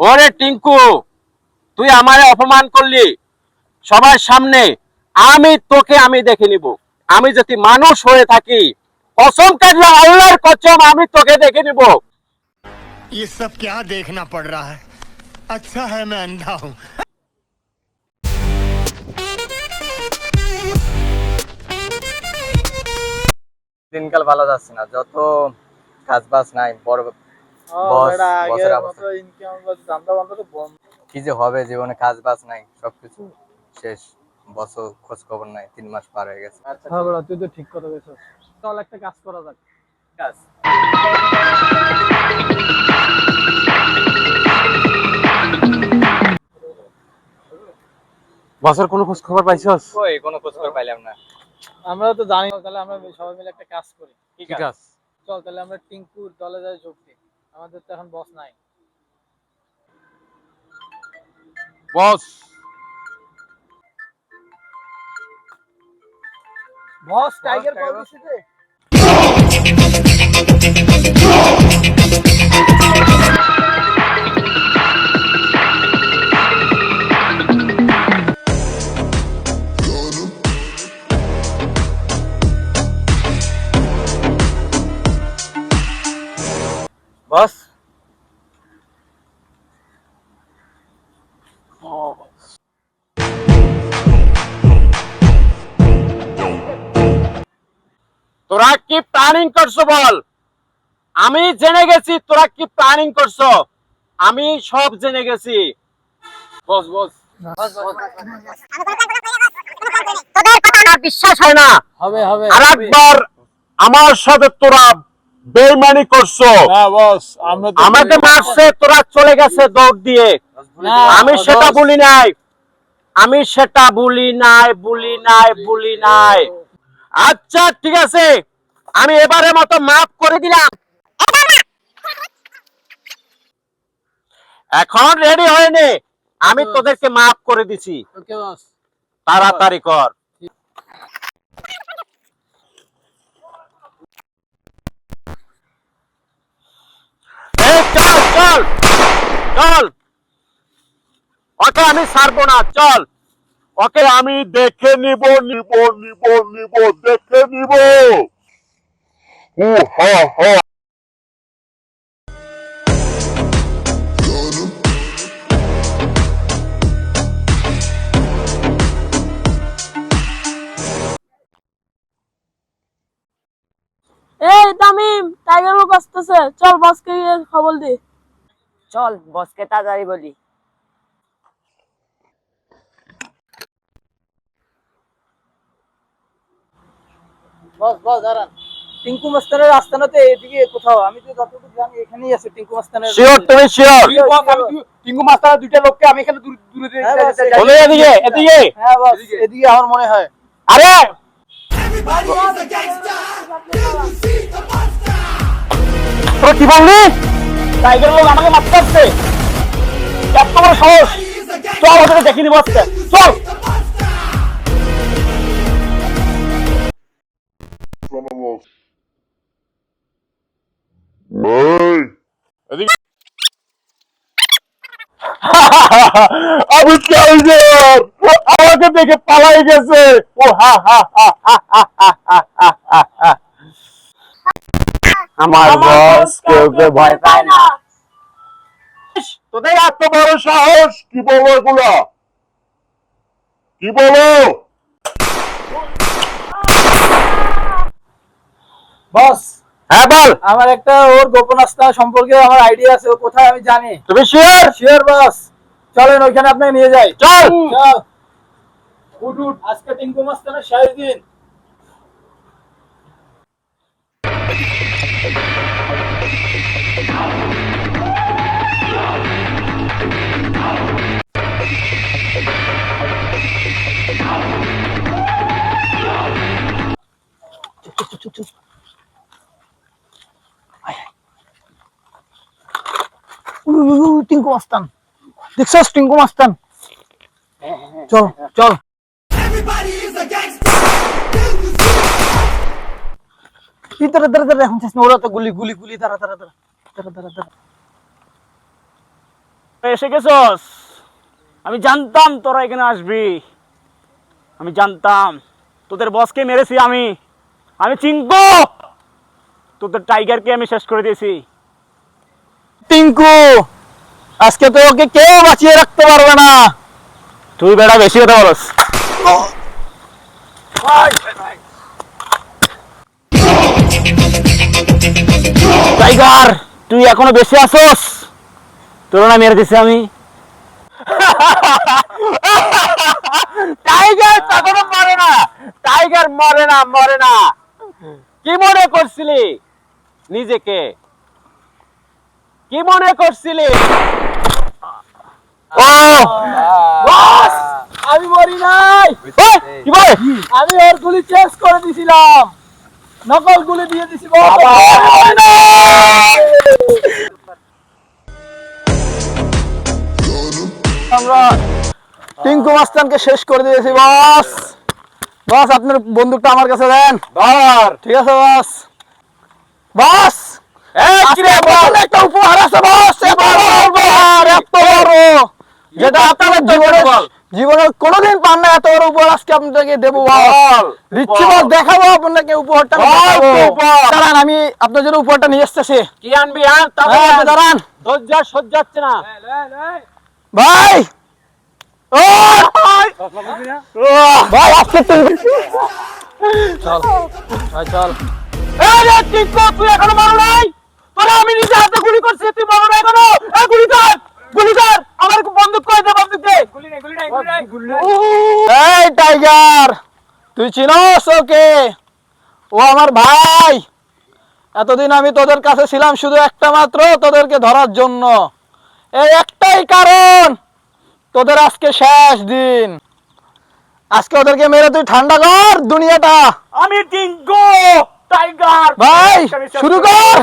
ওরে টিঙ্কু, তুই আমারে অপমান করলি সবার সামনে। আমি দেখে নিব। আমি যদি মানুষ হয়ে থাকি, কসম কাটলাম, আল্লাহর কসম, আমি তোকে দেখে নিব। ये सब क्या देखना पड़ रहा है? अच्छा है मैं अंधा हूँ। দিনকাল ভালো যাচ্ছে না, যত কাজ বাজ নাই, বড় কি যে হবে জীবনে, কাজ বাজ নাই, সবকিছু শেষ। বছর খোঁজ খবর নাই, 3 মাস পার হয়ে গেছে। হ্যাঁ বড়া, তুই তো ঠিক কথা বলছিস। চল একটা কাজ করা যাক। কাজ বছর কোনো খোঁজ খবর পাইছস? কই কোনো খোঁজ খবর পাইলাম না। আমরা তো জানি, তাহলে আমরা সবাই মিলে একটা কাজ করি। ঠিক আছে, চল তাহলে আমরা টিঙ্কুর দলে যাই যোগ দিই। আমাদের তো এখন বস নাই। বস। বস টাইগার কল দিছে যে। বস তোরা কি প্ল্যানিং করছো বল? আমি জেনে গেছি তোরা কি প্ল্যানিং করছো, আমি সব জেনে গেছি। বস বস, তোদের কথা না বিশ্বাস হয় না। হবে হবে। আরেকবার আমার সাথে তোরা বেইমানি করছো। হ্যাঁ বস, আমরা তো আমাকে মারছে, তোরা চলে গেছে দৌড় দিয়ে। আমি সেটা বলি নাই, আমি সেটা বলি নাই। আচ্ছা ঠিক আছে, আমি এবারের মতো মাফ করে দিলাম। এখন রেডি হয়ে নে, আমি তোদেরকে মাফ করে দিছি। ওকে বস। তাড়াতাড়ি কর। এই চল চল চল, ওকে আমি ছাড়বো না, চল। ওকে আমি দেখে নিব দেখে নিব। ও হা হা। এই তামিম, টাইগার লোক আসতেছে, চল বসকে গিয়ে খবর দি। চল বসকে তাড়াতাড়ি বলি। বস বস দাঁড়ান। টিঙ্কু মাস্তানের আস্তানাতে এদিকে কোথাও, আমি তো যতটুকু জানি এখানেই আছে টিঙ্কু মাস্তানের। শিওর? তুমি শিওর? টিঙ্কু মাস্তানের দুইটা লোককে আমি এখানে দূরে বলে এদিকে এদিকে। হ্যাঁ বস, এদিকে আমার মনে হয়। আরে তোরা কি বললি? টাইগার লোক আমাকে মারতে আসছে, এত বড় সাহস! চল ওদেরকে দেখে নিব আজকে, চল। আমি টাইগার, আমাকে দেখে পালাই গেছে। ও হা হা হা হা হা হা। আমার বস কেউ ভয় পায় না। তোদের এত বড় সাহস! কি বলো এগুলা, কি বলো? বস হ্যাঁ বল। আমার একটা ওর গোপন আস্তানা সম্পর্কে আমার আইডিয়া আছে, ও কোথায় আমি জানি। তুমি শিওর? শিওর বস, চলেন ওইখানে আপনাকে নিয়ে যাই। চল চল উঠ, আজকে টিঙ্কু মাস্তানের শেষ দিন। টিঙ্কু মাস্তান দেখছস? টিঙ্কু মাস্তান, চল চল। এই দাঁড়া দাঁড়া দাঁড়া, এখন যাস না, ওরা তো গুলি গুলি গুলি, দাঁড়া দাঁড়া দাঁড়া দাঁড়া দাঁড়া দাঁড়া। এসে গেছস, আমি জানতাম তোরা এখানে আসবি, আমি জানতাম তোদের বসকে মেরেছি আমি চিনবো, তোদের টাইগারকে আমি শেষ করে দিয়েছি। টিঙ্কু, আজকে তো ওকে কেউ বাঁচিয়ে রাখতে পারবে না। তুই বেড়া বেশি কথা বলস। টাইগার, তুই এখনো বেঁচে আসোস, তোর না মেরে দিছি আমি। টাইগার কখনো মরে না, টাইগার মরে না, মরে না। কি মনে করছিলি নিজেকে? কি মনে করছিলি? ও বস, আমি মরি নাই। কি বলে? আমি ওর গুলি চেঞ্জ করে দিছিলাম, নকল গুলি দিয়ে দিছি বস। আমরা টিঙ্কু মাস্তানকে শেষ করে দিয়েছি বস। বস, আপনার বন্দুকটা আমার কাছে দেন। ধর। ঠিক আছে বস। বস, এই কি রে বল? আজকে একটা উপহার আছে বস। এবার উপহার এত বড়, যেটা আপনাদের জীবনে কোনোদিন পান না, এত বড় উপহার আজকে আপনাকে দেবো বস। দিচ্ছি বস, দেখাবো আপনাকে উপহারটা। দাঁড়ান, আমি আপনার জন্য উপহারটা নিয়ে এসতেছি। কি আনবি? আন, হ্যাঁ, আপনি দাঁড়ান দরজা সজ্জাচ্ছে না। ভাই। ও ভাই, আজকে তুই চল চল। এই রে টিকো, তুই এখনো মরো নাই? তোরা আমি নিজে হাতে গুলি করছি, তুই মরো নাই এখনো? এই গুলি কর, গুলি কর। আমার বন্দুক কই দে, বন্দুক দে। গুলি নাই, গুলি নাই, গুলি নাই, গুলি নাই। এই টাইগার, তুই চিনোস ওকে? ও আমার ভাই। এতদিন আমি তোদের কাছে ছিলাম শুধু একটা মাত্র, তোদেরকে ধরার জন্য। এই একটাই কারণ, তোদের আজকে শেষ দিন। আজকে ওদেরকে মেরে তুই ঠান্ডা কর দুনিয়াটা। আমি টিঙ্কু টাইগার ভাই, শুরু কর।